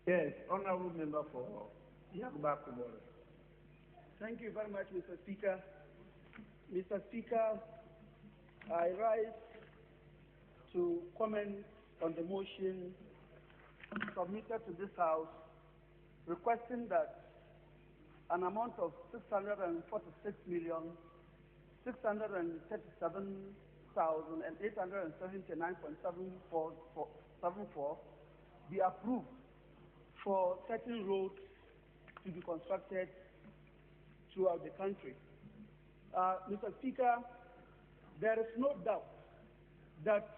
Yes, honorable member for Yagaba-Kubore. Thank you very much, Mr. Speaker. Mr. Speaker, I rise to comment on the motion submitted to this House requesting that an amount of 646,637,879.74 be approved for certain roads to be constructed throughout the country. Mr. Speaker, there is no doubt that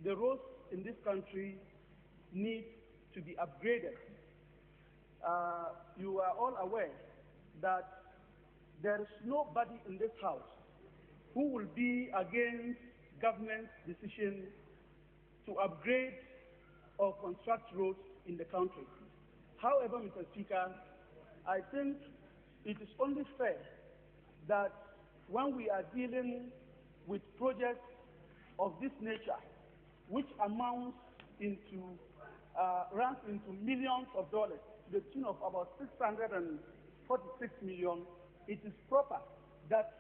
the roads in this country need to be upgraded. You are all aware that there is nobody in this House who will be against government's decision to upgrade or construct roads in the country. However, Mr. Speaker, I think it is only fair that when we are dealing with projects of this nature, which amounts into, runs into millions of dollars, to the tune of about 646 million, it is proper that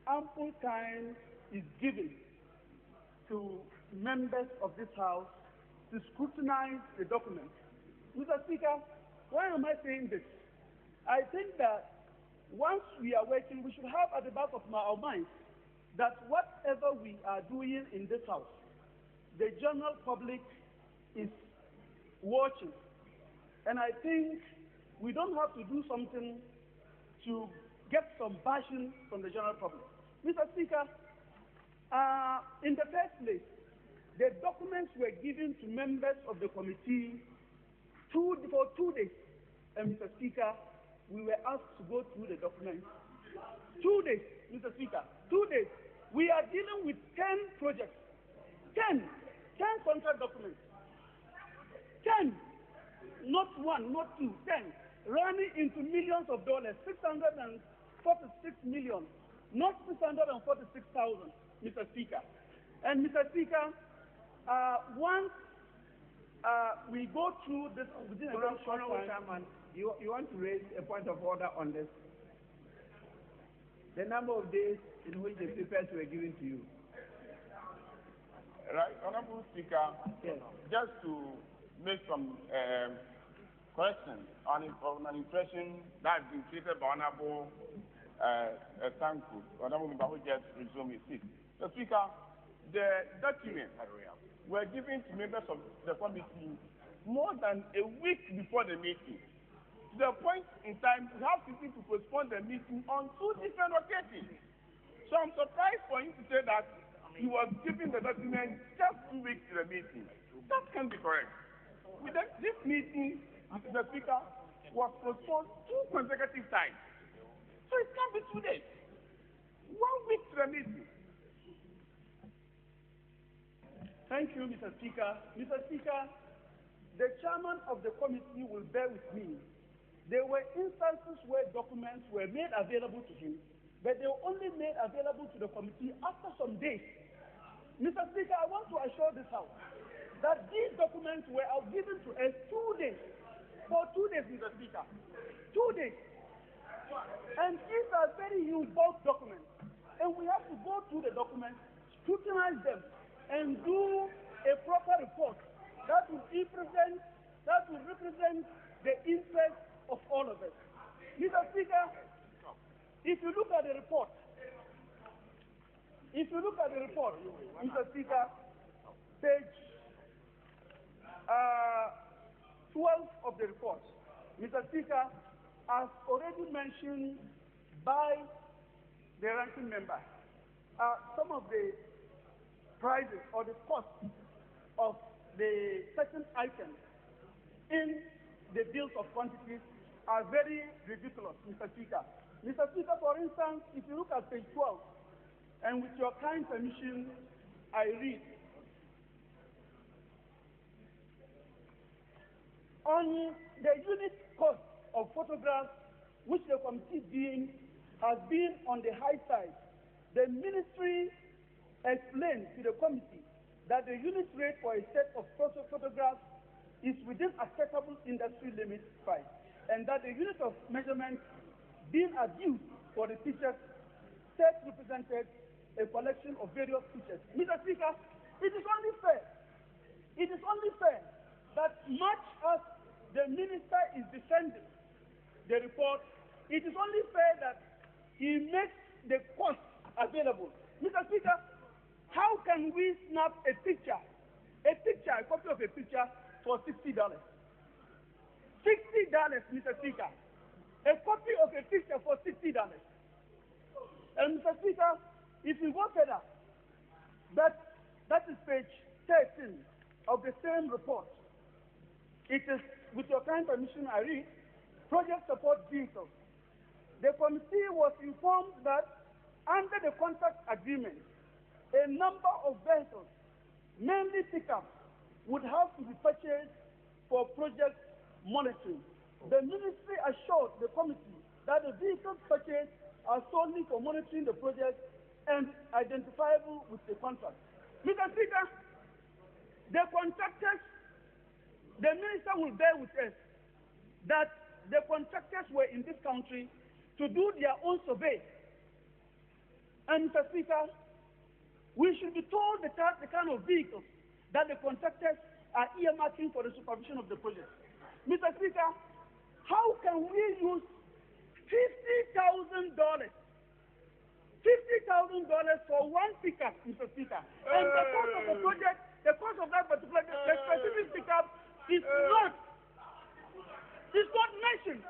ample time is given to members of this House to scrutinize the document. Mr. Speaker, why am I saying this? I think that once we are working, we should have at the back of our minds that whatever we are doing in this House, the general public is watching. And I think we don't have to do something to get some bashing from the general public. Mr. Speaker, in the first place, the documents were given to members of the committee for 2 days. And Mr. Speaker, we were asked to go through the documents. 2 days, Mr. Speaker, 2 days. We are dealing with 10 projects. 10 contract documents. 10, not one, not two, 10, running into millions of dollars, 646 million, not 646,000, Mr. Speaker. And Mr. Speaker, once we go through this within a very short time. You want to raise a point of order on this? The number of days in which the papers were given to you. Right, Honorable Speaker, yes. Just to make some corrections on an impression that has been created by Honorable Tanku, Honorable Member who just resumed his seat. The Speaker, the documents were given to members of the committee more than a week before the meeting. To the point in time, we have to postpone the meeting on 2 different occasions. So I'm surprised for him to say that he was given the document just 2 weeks to the meeting. That can't be correct. This meeting, Mr. Speaker, was postponed 2 consecutive times. So it can't be 2 days. 1 week to the meeting. Thank you, Mr. Speaker. Mr. Speaker, the chairman of the committee will bear with me. There were instances where documents were made available to him, but they were only made available to the committee after some days. Mr. Speaker, I want to assure this House that these documents were given to us 2 days. For 2 days, Mr. Speaker. 2 days. And these are very huge bulk documents. And we have to go through the documents, scrutinize them, and do a proper report that will represent the interest of all of us. Mr. Speaker, if you look at the report, Mr. Speaker, page 12 of the report, Mr. Speaker, as already mentioned by the ranking member, some of the prices or the cost of the certain items in the bills of quantities are very ridiculous, Mr. Speaker. Mr. Speaker, for instance, if you look at page 12, and with your kind permission, I read. On the unit cost of photographs, which the committee deemed has been on the high side, the ministry explained to the committee that the unit rate for a set of photographs is within acceptable industry limits 5, and that the unit of measurement being abused for the teachers self-represented a collection of various teachers. Mr. Speaker, it is only fair. It is only fair that much as the minister is defending the report, it is only fair that he makes the cost available. Mr. Speaker, how can we snap a copy of a picture for $60? $60, Mr. Speaker. A copy of a picture for $60. And Mr. Speaker, if you go further, that is page 13 of the same report. It is, with your kind permission, I read, project support vehicles. The committee was informed that under the contract agreement, a number of vehicles, mainly pickups, would have to be purchased for project monitoring. The ministry assured the committee that the vehicles purchased are solely for monitoring the project and identifiable with the contract. Mr. Speaker, the contractors, the minister will bear with us that the contractors were in this country to do their own survey. And Mr. Speaker, we should be told the kind of vehicles that the contractors are earmarking for the supervision of the project. Mr. Speaker, how can we use $50,000 for one pickup, Mr. Speaker? And the cost of the project, the cost of that particular, the specific pickup is not mentioned.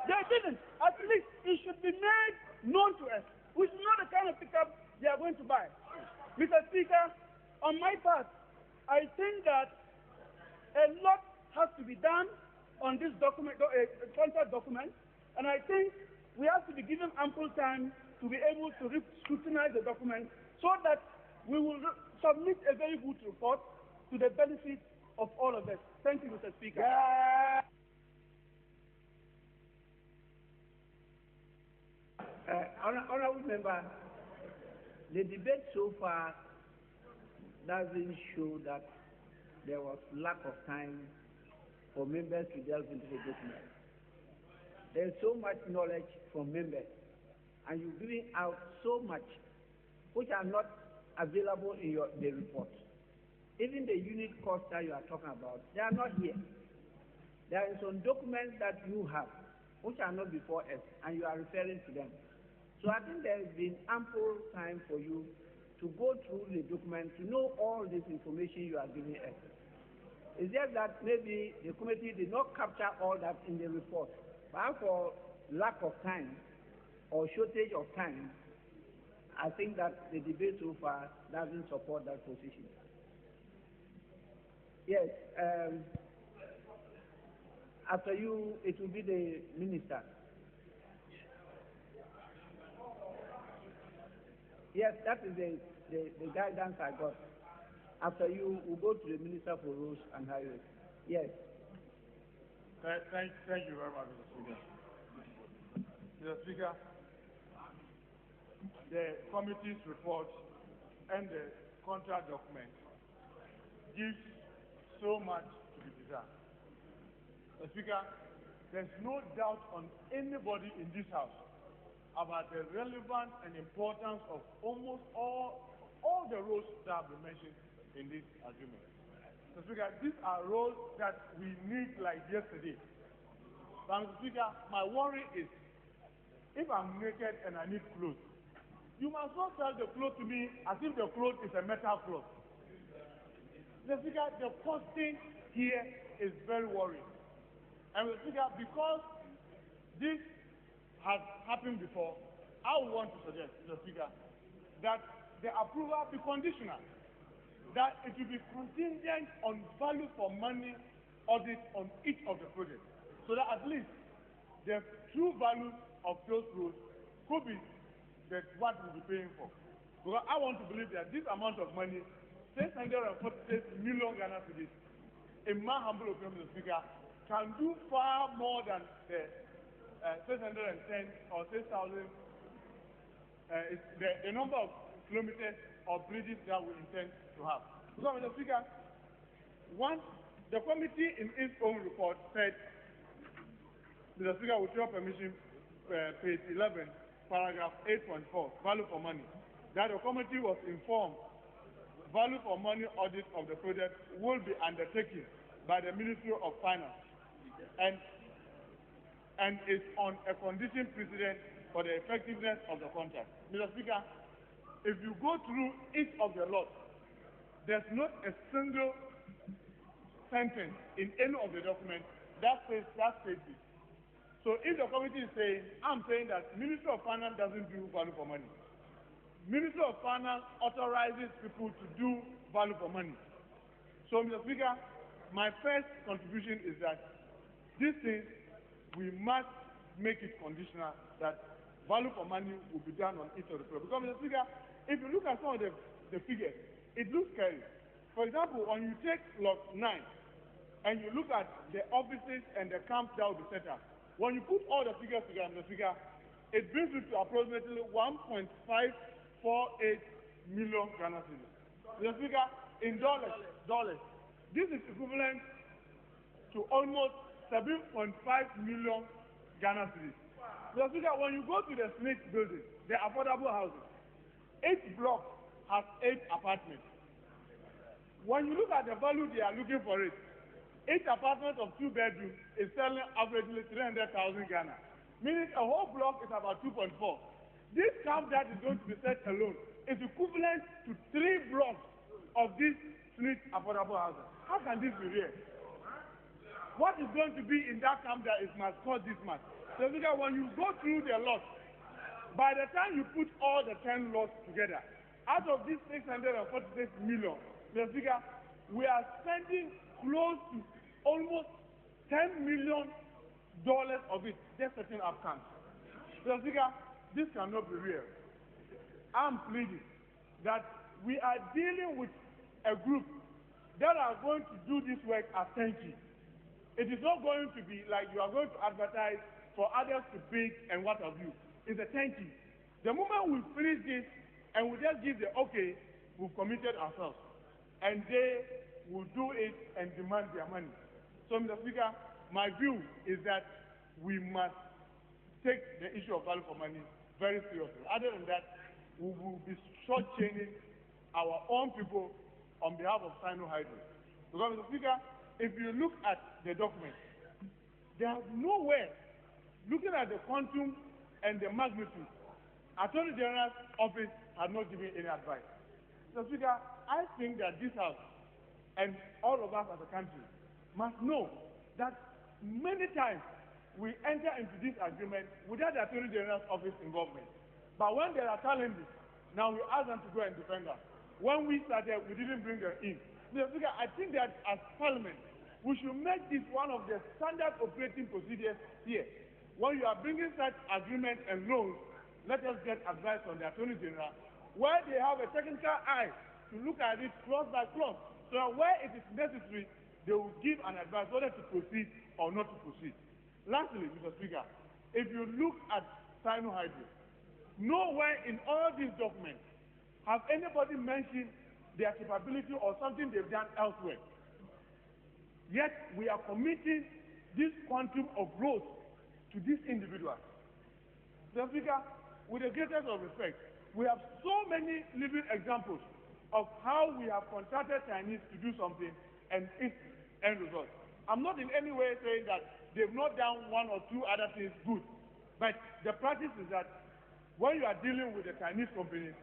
They didn't. At least it should be made known to us. We should know the kind of pickup they are going to buy. Mr. Speaker, on my part, I think that a lot has to be done on this document, contract document, and I think we have to be given ample time to be able to scrutinize the document so that we will submit a very good report to the benefit of all of us. Thank you, Mr. Speaker. Honorable member, the debate so far doesn't show that there was lack of time for members to delve into the document. There's so much knowledge from members, and you're giving out so much which are not available in the report. Even the unit costs that you are talking about, they are not here. There are some documents that you have which are not before us, and you are referring to them. So I think there has been ample time for you to go through the document to know all this information you are giving us. It's just that maybe the committee did not capture all that in the report, but for lack of time or shortage of time, I think that the debate so far doesn't support that position. Yes, after you, it will be the minister. Yes, that is the guidance I got. After you, we'll go to the Minister for Roads and Highways. Yes. Thank you very much, Mr. Speaker. Mr. Speaker, the committee's report and the contract document gives so much to be desired. Mr. Speaker, there's no doubt on anybody in this House about the relevance and importance of almost all the roads that have been mentioned in this agreement. Mr. Speaker, these are roads that we need like yesterday. But Mr. Speaker, my worry is, if I'm naked and I need clothes, you must not sell the clothes to me as if the cloth is a metal cloth. Mr. Speaker, the costing here is very worrying. And Mr. Speaker, because this has happened before, I would want to suggest, Mr. Speaker, that the approval be conditional, that it will be contingent on value for money audit on each of the projects, so that at least the true value of those roads could be what we'll be paying for. Because I want to believe that this amount of money, 646 million Ghana cedis, in my humble opinion, Mr. Speaker, can do far more than the 610 or 6,000, the number of kilometers or bridges that we intend to have. So, Mr. Speaker, one The committee in its own report said, Mr. Speaker, with your permission, page 11, paragraph 8.4, value for money, that the committee was informed value for money audit of the project will be undertaken by the Ministry of Finance and is on a condition precedent for the effectiveness of the contract. Mr. Speaker, if you go through each of the lots, there's not a single sentence in any of the documents that says this. So if the committee is saying, I'm saying that Ministry of Finance doesn't do value for money. Ministry of Finance authorizes people to do value for money. So, Mr. Speaker, my first contribution is that this thing, we must make it conditional that value for money will be done on each of the projects. Because, Mr. Speaker, if you look at some of the figures, it looks scary. For example, when you take lot 9 and you look at the offices and the camps that will be set up, when you put all the figures together, Mr. Speaker, it brings you to approximately 1.548 million Ghana cedis. Mr. Speaker, in dollars, this is equivalent to almost 7.5 million Ghana cedis. Mr. Speaker, when you go to the Smith building, the affordable housing, each block has 8 apartments. When you look at the value they are looking for it, each apartment of 2 bedrooms is selling averagely 300,000 Ghana, meaning a whole block is about 2.4. This camp that is going to be set alone is equivalent to 3 blocks of this street affordable housing. How can this be real? What is going to be in that camp that must cost this much? So when you go through the lots, by the time you put all the 10 lots together, out of this 646 million, Mr. Speaker, we are spending close to almost $10 million of it just setting up camps. Mr. Speaker, this cannot be real. I'm pleading that we are dealing with a group that are going to do this work as turnkey. It is not going to be like you are going to advertise for others to bid and what have you. It's a turnkey. The moment we finish this and we just give the okay, we've committed ourselves. And they will do it and demand their money. So, Mr. Speaker, my view is that we must take the issue of value for money very seriously. Other than that, we will be shortchanging our own people on behalf of Sino-Hydro. Because, Mr. Speaker, if you look at the document, there's nowhere, looking at the quantum and the magnitude, Attorney General's office has not given any advice. Mr. Speaker, I think that this House and all of us as a country must know that many times we enter into this agreement without the Attorney General's office involvement. But when there are challenges, now we ask them to go and defend us. When we started, we didn't bring them in. Mr. Speaker, I think that as Parliament, we should make this one of the standard operating procedures here. When you are bringing such agreement and loans, let us get advice from the Attorney General, where they have a technical eye to look at it clause by clause. So where it is necessary, they will give an advice whether to proceed or not to proceed. Lastly, Mr. Speaker, if you look at Sino-Hydro, nowhere in all these documents have anybody mentioned their capability or something they've done elsewhere. Yet we are committing this quantum of growth to these individuals. Mr. Speaker, with the greatest of respect, we have so many living examples of how we have contracted Chinese to do something and its end result. I'm not in any way saying that they've not done one or two other things good, but the practice is that when you are dealing with a Chinese company,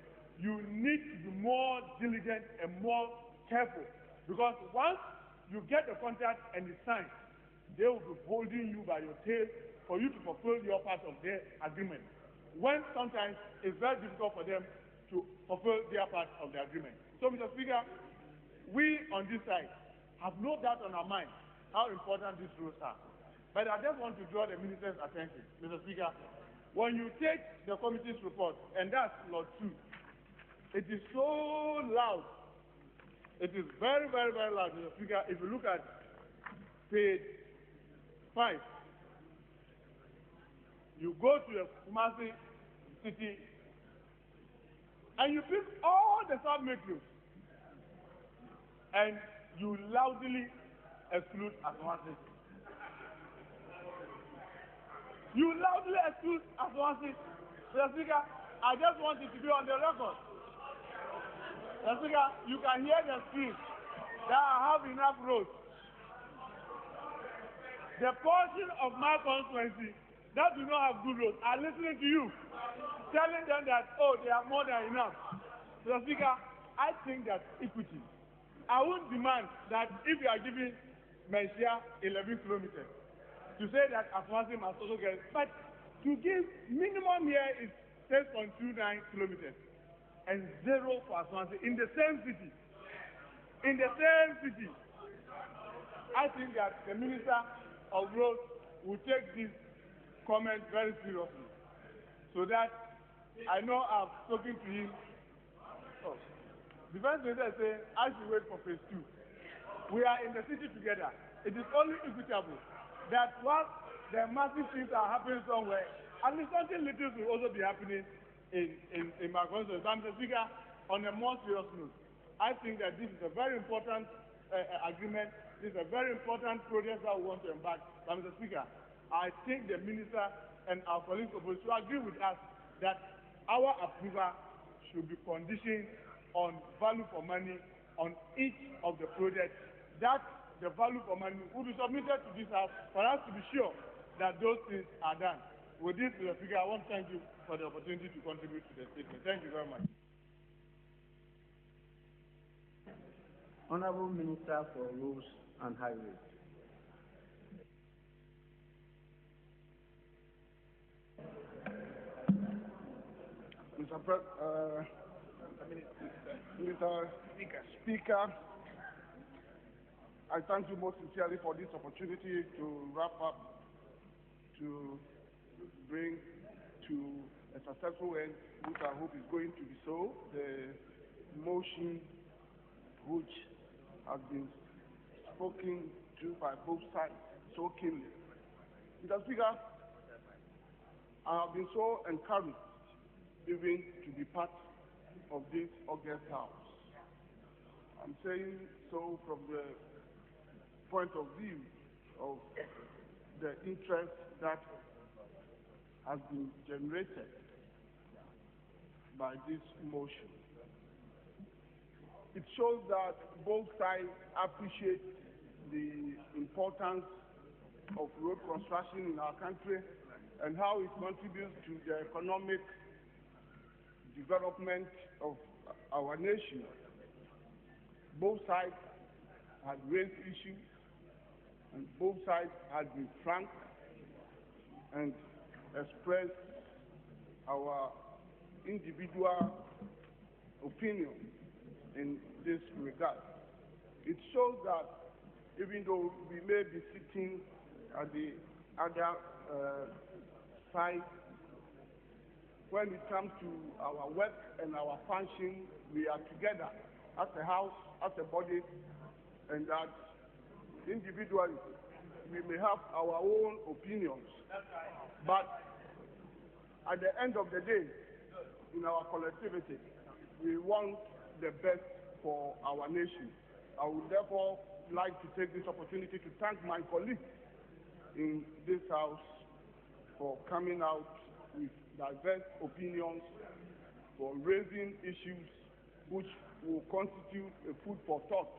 you need to be more diligent and more careful, because once you get the contract and it's signed, they will be holding you by your tail for you to fulfill your part of their agreement, when sometimes it's very difficult for them to fulfill their part of the agreement. So, Mr. Speaker, we on this side have no doubt on our mind how important these rules are. But I just want to draw the Minister's attention, Mr. Speaker, when you take the committee's report, and that's Lot 2, it is so loud. It is very, very, very loud, Mr. Speaker. If you look at page 5, you go to the Kumasi city, and you pick all the sub-metros, and you loudly exclude Asawasi. You loudly exclude Asawasi. Mr. Speaker, I just want it to be on the record. Mr. Speaker, you can hear the screams that I have enough roads. The portion of my constituency that do not have good roads are listening to you, telling them that, oh, they have more than enough. Mr. Speaker, I think that equity. I won't demand that if you are giving Menyah 11 kilometers, to say that Asawasi must also get, but to give minimum here is 6.29 kilometers and 0 for Asawasi in the same city. In the same city. I think that the Minister of Roads will take this comment very seriously, so that I know I've spoken to him. Oh. The Vice Minister says, I should wait for phase 2. We are in the city together. It is only equitable that while the massive things are happening somewhere, at least something little will also be happening in my constituency. Mr. Speaker, on a more serious note, I think that this is a very important agreement. This is a very important project that we want to embark. But Mr. Speaker, I think the Minister and our colleagues opposite should agree with us that our approval should be conditioned on value for money on each of the projects. That the value for money will be submitted to this House for us to be sure that those things are done. With this, Mr. Speaker, I want to thank you for the opportunity to contribute to the statement. Thank you very much. Honorable Minister for Roads and Highways. Mr. Speaker, I thank you most sincerely for this opportunity to wrap up, to bring to a successful end, which I hope is going to be so, the motion which has been spoken to by both sides so keenly. Mr. Speaker, I have been so encouraged even to be part of this august House. I'm saying so from the point of view of the interest that has been generated by this motion. It shows that both sides appreciate the importance of road construction in our country and how it contributes to the economic development of our nation. Both sides had raised issues, and both sides had been frank and expressed our individual opinion in this regard. It shows that even though we may be sitting at the other side, when it comes to our work and our function, we are together as a house, as a body, and that individually we may have our own opinions. But at the end of the day, in our collectivity, we want the best for our nation. I would therefore like to take this opportunity to thank my colleagues in this House for coming out with diverse opinions, for raising issues which will constitute a food for thought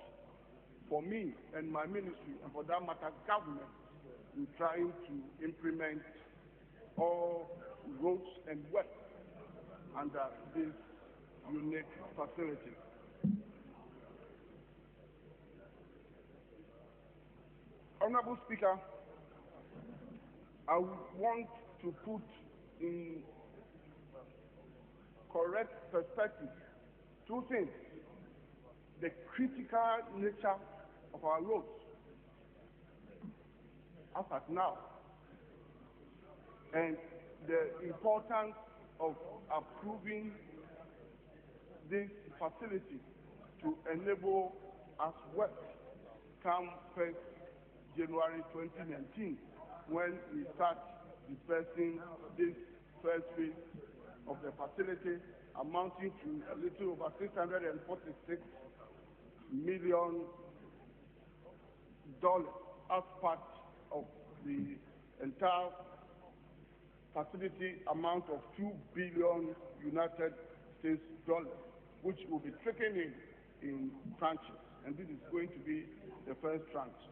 for me and my ministry, and for that matter, government, in trying to implement all roads and work under this unique facility. Honorable Speaker, I would want to put in correct perspective two things: the critical nature of our roads as at now, and the importance of approving this facility to enable us work come 1st January 2019, when we start dispersing this first phase of the facility, amounting to a little over 646 million as part of the entire facility amount of $2 billion United States dollars, which will be taken in tranches, and this is going to be the first tranche.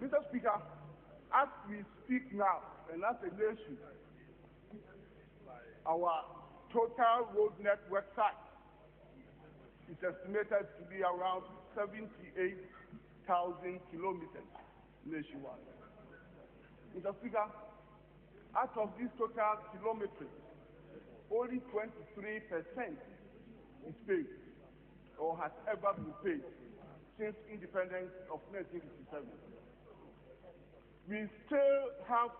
Mr. Speaker, as we speak now, and as a nation, our total road network size is estimated to be around 78,000 kilometers nationwide. Mr. Speaker, out of this total kilometers, only 23% is paid or has ever been paid since independence of 1957. We still have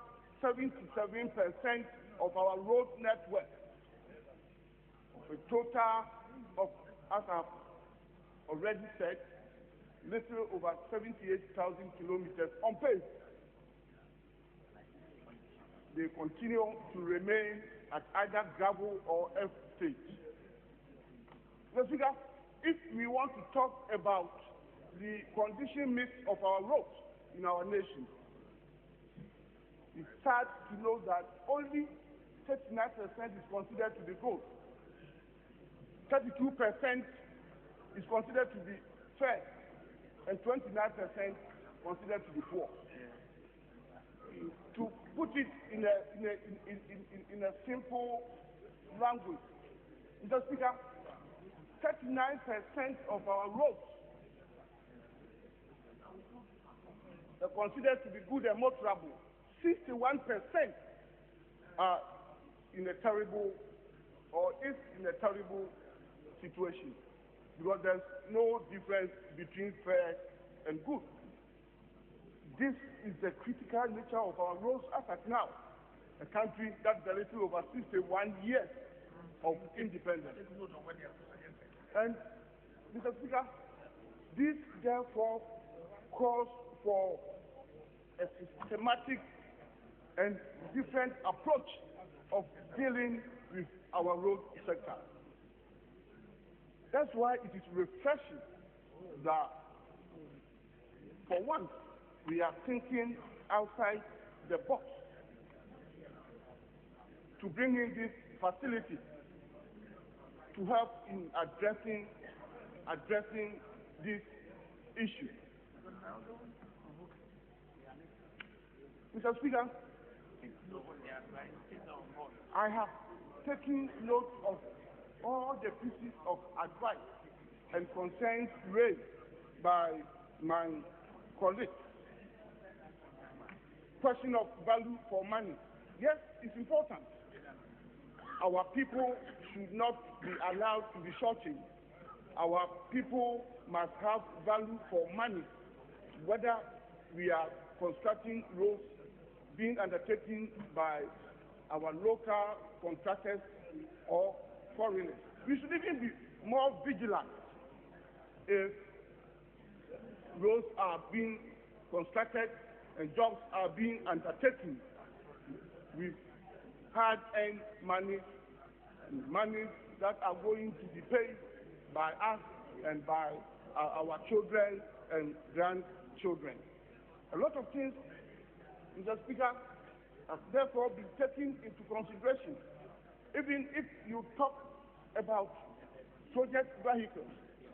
77% of our road network, a total of, as I've already said, little over 78,000 kilometers unpaid. They continue to remain at either gravel or F stage. Mr. Speaker, if we want to talk about the condition mix of our roads in our nation, it's sad to know that only 39% is considered to be good. 32% is considered to be fair, and 29% considered to be poor. To put it in a simple language, Mr. Speaker, 39% of our roads are considered to be good and motorable. 61% are in a terrible or is in a terrible situation, because there's no difference between fair and good. This is the critical nature of our roads as at now, a country that's a little over 61 years of independence. And, Mr. Speaker, this therefore calls for a systematic and different approach of dealing with our road sector. That's why it is refreshing that, for once, we are thinking outside the box to bring in this facility to help in addressing this issue. Mr. Speaker, I have taken note of all the pieces of advice and concerns raised by my colleagues. Question of value for money. Yes, it's important. Our people should not be allowed to be shorting. Our people must have value for money, whether we are constructing roads being undertaken by our local contractors or foreigners. We should even be more vigilant if roads are being constructed and jobs are being undertaken with hard-earned money that are going to be paid by us and by our children and grandchildren. A lot of things, Mr. Speaker, have therefore been taken into consideration. Even if you talk about project vehicles,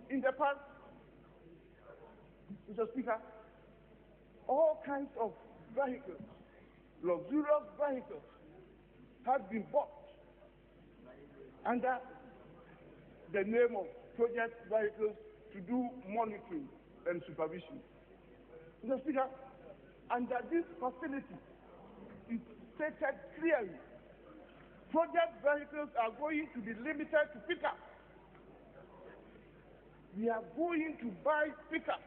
in the past, Mr. Speaker, all kinds of vehicles, luxurious vehicles, have been bought under the name of project vehicles to do monitoring and supervision. Mr. Speaker, under this facility, it stated clearly, project vehicles are going to be limited to pickups. We are going to buy pickups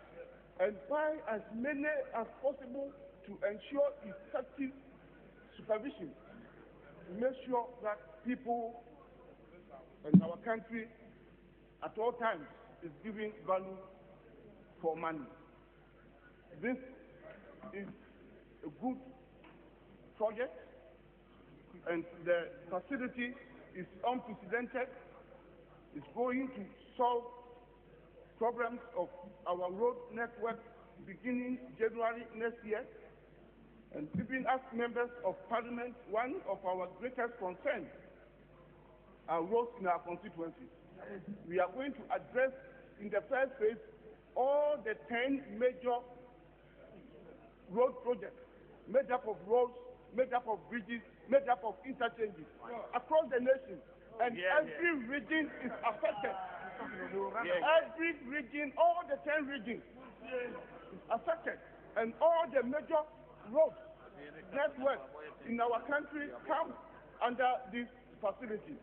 and buy as many as possible to ensure effective supervision, to make sure that people in our country at all times is giving value for money. This is a good project, and the facility is unprecedented. It's going to solve problems of our road network beginning January next year. And even as members of parliament, one of our greatest concerns are roads in our constituency. We are going to address in the first phase all the 10 major road projects, made up of roads, made up of bridges, made up of interchanges across the nation. And every region is affected. Every region, all the 10 regions is affected. And all the major roads, network in our country come under this facility.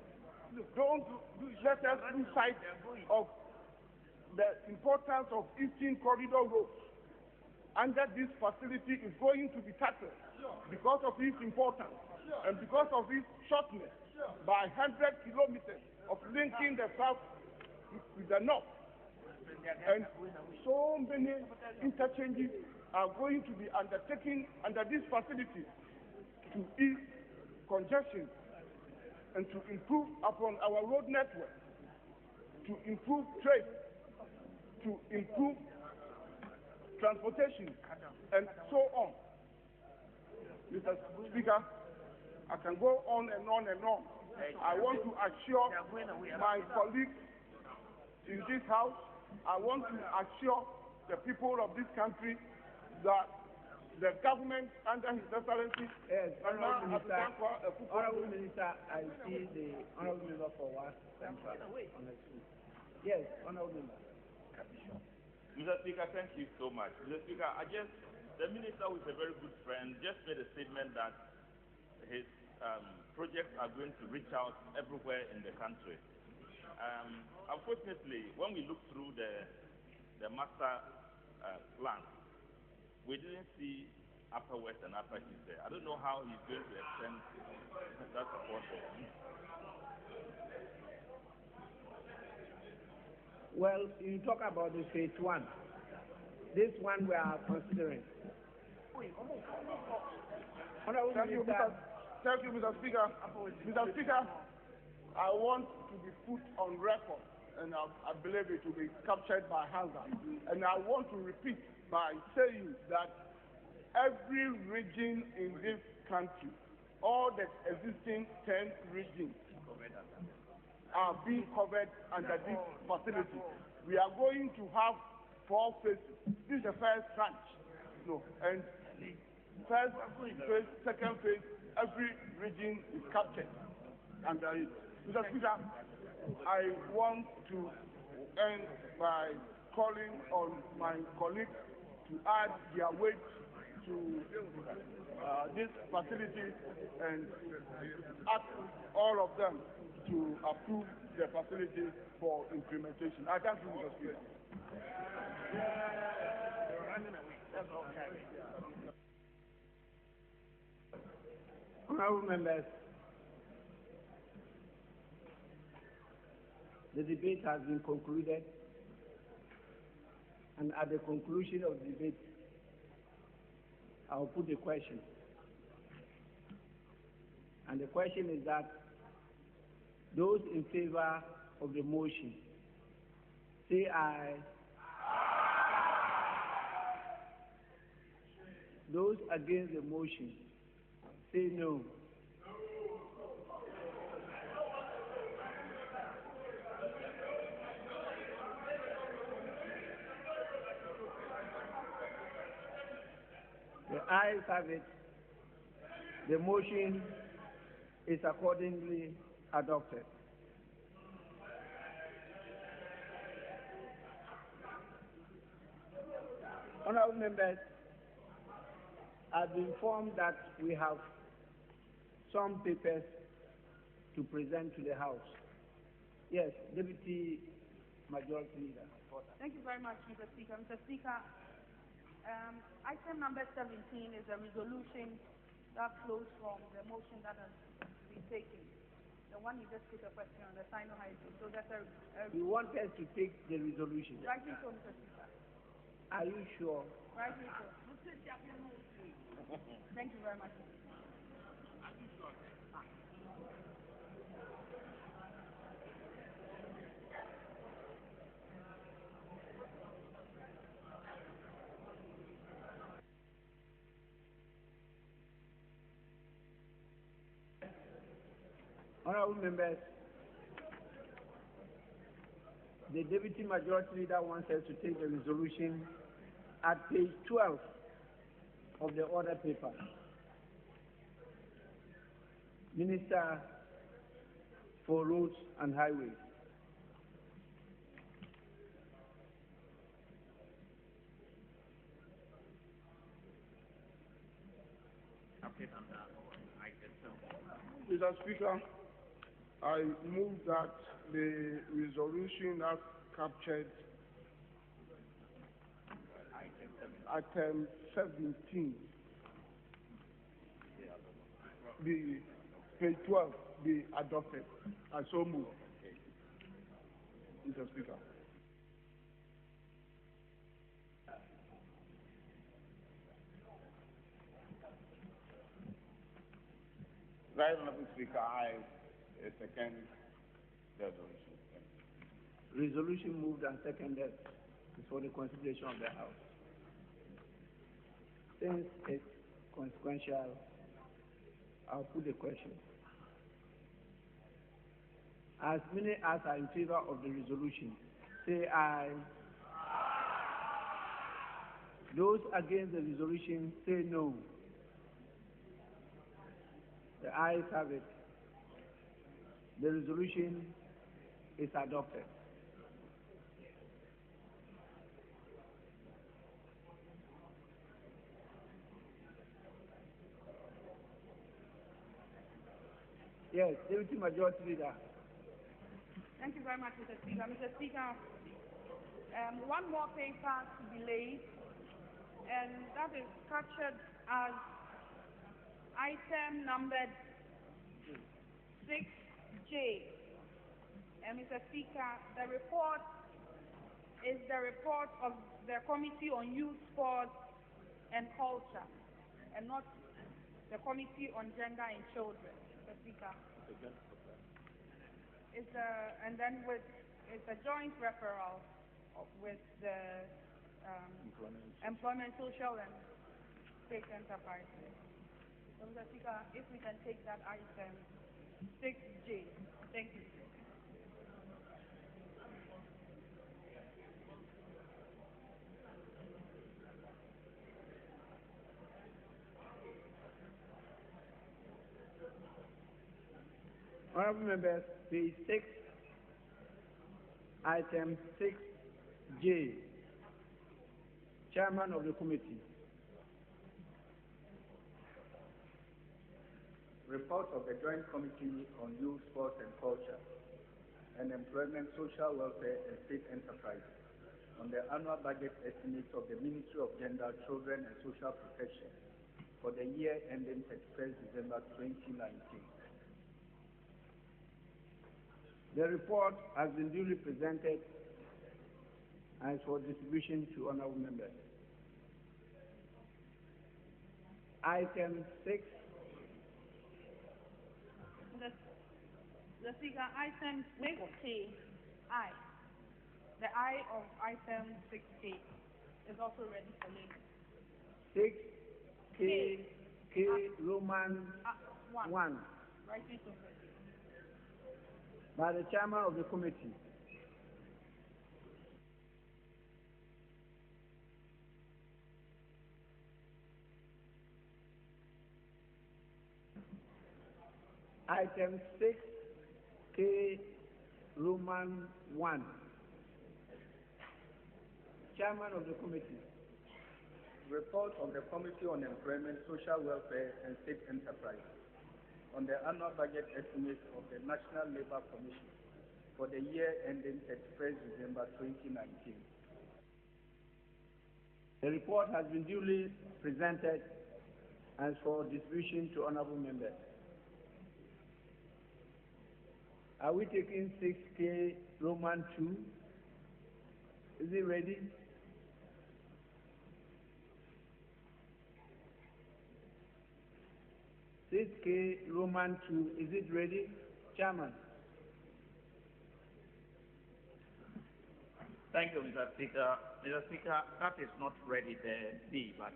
Don't let us lose sight of the importance of Eastern Corridor roads. Under this facility is going to be tackled because of its importance and because of its shortness by 100 kilometers of linking the south with the north. And so many interchanges are going to be undertaken under this facility to ease congestion and to improve upon our road network, to improve trade, to improve transportation, and so on. Mr. Speaker, I can go on and on and on. I want to assure my colleagues in this house, I want to assure the people of this country that the government under His Excellency, Honorable Minister, I see the Honorable Member for West Central on the screen. Yes, Honorable Member. Mr. Speaker, thank you so much. Mr. Speaker, the Minister, who is a very good friend, just made a statement that his projects are going to reach out everywhere in the country. Unfortunately, when we look through the master plan, we didn't see Upper West and Upper East there. I don't know how he's going to extend that support there. Well, you talk about the phase one. This one we are considering. Honorable Minister. Thank you, Mr. Speaker. Mr. Speaker, I want to be put on record, and I believe it will be captured by hunger. And I want to repeat by saying that every region in this country, all the existing 10 regions, are being covered under this facility. We are going to have 4 phases. This is the first tranche. And first phase, second phase, every region is captured under it. Mr. Speaker, I want to end by calling on my colleagues to add their weight to this facility and ask all of them to approve the facility for implementation. I thank you, Mr. Speaker. Honorable members, the debate has been concluded, and at the conclusion of the debate, I will put a question. And the question is that those in favor of the motion, say aye. Those against the motion, say no. The ayes have it. The motion is accordingly adopted. Honorable members, I've been informed that we have some papers to present to the House. Yes, Deputy Majority Leader. Thank you very much, Mr. Speaker. Mr. Speaker, item number 17 is a resolution that flows from the motion that has been taken. The one you just put a question on the Sino Hygiene. So that's You want us to take the resolution? Rightly so, Mr. Speaker. Are you sure? Rightly so. Thank you very much. Honorable members, the Deputy Majority Leader wants us to take the resolution at page 12 of the order paper. Minister for Roads and Highways. Mr. Speaker, I move that the resolution as captured item 17, the page 12 be adopted. I so move. Mr. Speaker. Right, Honorable Speaker, I second the resolution. Resolution moved and seconded for the consideration of the House. Since it's consequential, I'll put the question. As many as are in favor of the resolution, say aye. Those against the resolution, say no. The ayes have it. The resolution is adopted. Yes, Deputy Majority Leader. Thank you very much, Mr. Speaker. Mr. Speaker, one more paper to be laid, and that is captured as item numbered 6J. And Mr. Speaker, the report is the report of the Committee on Youth, Sports and Culture, and not the Committee on Gender and Children, Mr. Speaker. It's a joint referral with the Employment, Social and State Enterprises. So, Mr. Speaker, if we can take that item 6J. Thank you. Honorable members, page 6, item 6J, Chairman of the Committee. Report of the Joint Committee on Youth, Sports and Culture and Employment, Social Welfare and State Enterprises on the annual budget estimates of the Ministry of Gender, Children and Social Protection for the year ending 31st December 2019. The report has been duly presented and is for distribution to honorable members. Item 6. The Speaker, item 6K, I. The I of item 6K is also ready for later. 6K, Roman 1. Right, please. By the Chairman of the Committee. Item 6K, Roman 1. Chairman of the Committee. Report of the Committee on Employment, Social Welfare and State Enterprise on the annual budget estimates of the National Labour Commission for the year ending 31st December 2019. The report has been duly presented and for distribution to honorable members. Are we taking 6K Roman 2? Is it ready? Roman 2, is it ready? Chairman. Thank you, Mr. Speaker. Mr. Speaker, that is not ready there, B, but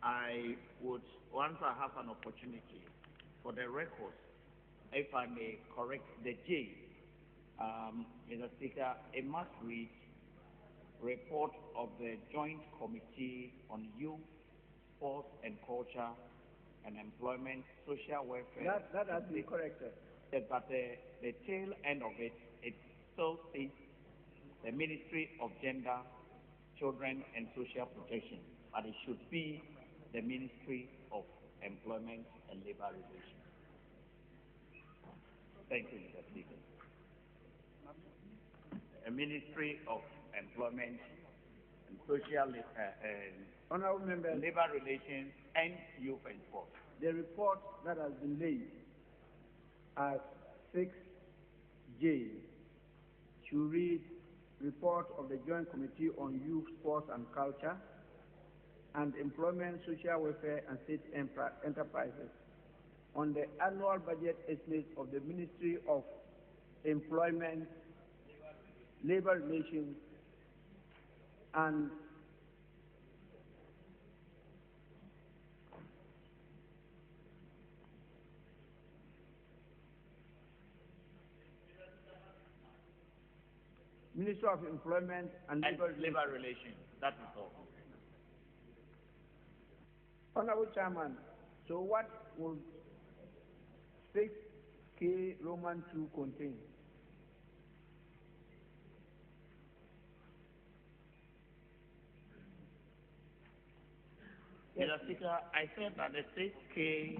I would, once I have an opportunity for the record, if I may correct the J, Mr. Speaker, it must read report of the Joint Committee on Youth, Sports and Culture and Employment, Social Welfare. That has been corrected. But the tail end of it, it still says the Ministry of Gender, Children and Social Protection, but it should be the Ministry of Employment and Labor Relations. Thank you, Mr. Speaker. A Ministry of Employment and Social Honourable members, Labor Relations and Youth and Sport. the report that has been laid as 6J should read report of the Joint Committee on Youth, Sports and Culture and Employment, Social Welfare and State Enterprises on the annual budget estimates of the Ministry of Employment, Labor Relations and Ministry of Employment and Labor Relations. That is all. Honorable Chairman, so what will 6K Roman 2 contain? Mr. Speaker, I said that the 6KI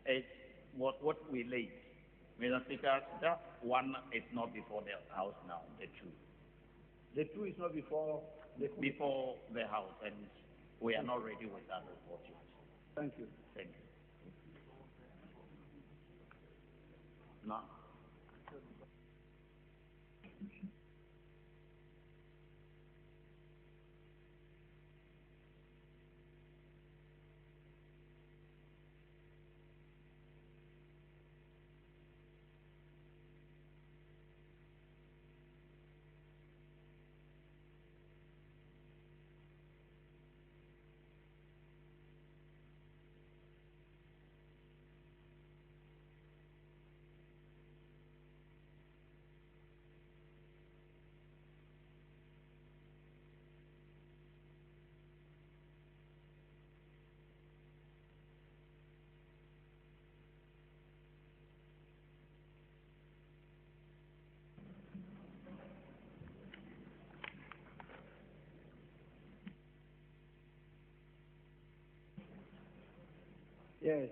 is what we laid. Mr. Speaker, that one is not before the House now, the two. The two is not before the House, and we are not ready with that report yet. Thank you. Thank you. Now. Yes,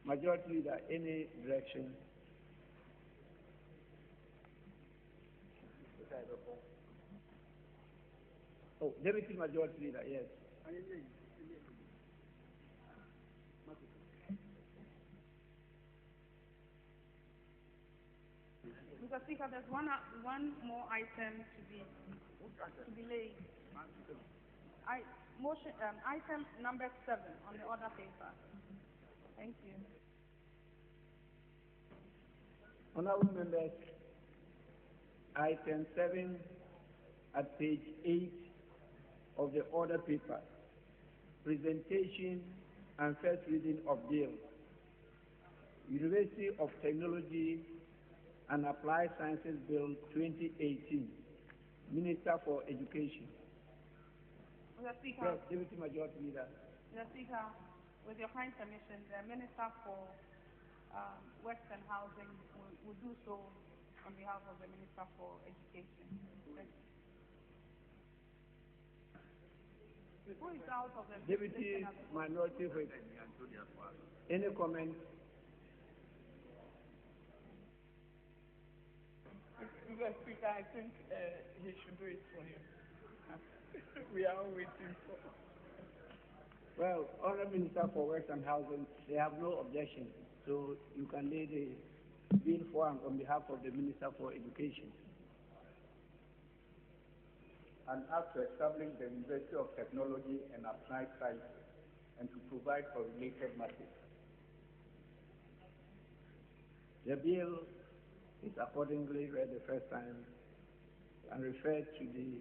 Majority Leader, any direction? Oh, Deputy Majority Leader, yes. Mr. Speaker, there's one more item to be laid. Item number 7 on the order paper. Thank you. Honorable members, item 7 at page 8 of the order paper, presentation and first reading of bill, University of Technology and Applied Sciences Bill 2018, Minister for Education. Mr. Speaker, Yes, Deputy Majority Leader. Mr. Speaker, with your kind permission, the Minister for Works and Housing will do so on behalf of the Minister for Education. Who is out of the Deputy Minority Whip. Any comment? Mr. Speaker, I think he should do it for him. We are all waiting for. Well, Honourable Minister for Works and Housing, they have no objection, so you can lay the bill forward on behalf of the Minister for Education. An act to establish the University of Technology and Applied Sciences and to provide for related matters. The bill is accordingly read the first time and referred to the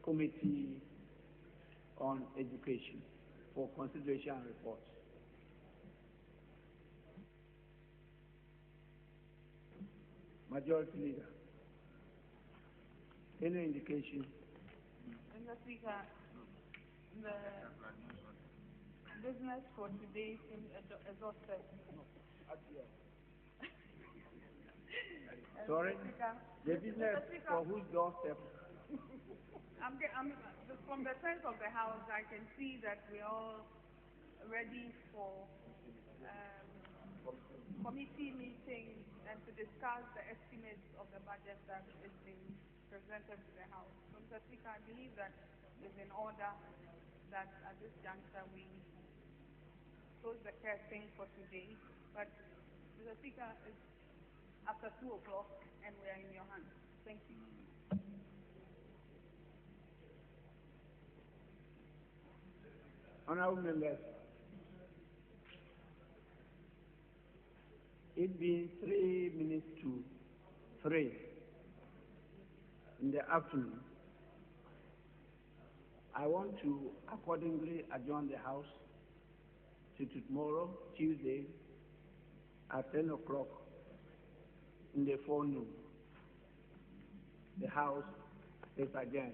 Committee on Education for consideration and report. Majority Leader. Any indication? Mr. Speaker, the business for today seems exhausted. Sorry? The business for whose doorstep? From the sense of the House, I can see that we're all ready for committee meetings and to discuss the estimates of the budget that is being presented to the House. So, Mr. Speaker, I believe that it's in order that at this juncture we close the curtain for today. But, Mr. Speaker, it's after 2 o'clock and we are in your hands. Thank you. Honorable members, it being 3 minutes to 3 in the afternoon, I want to accordingly adjourn the House to tomorrow, Tuesday, at 10 o'clock in the forenoon. The House is adjourned.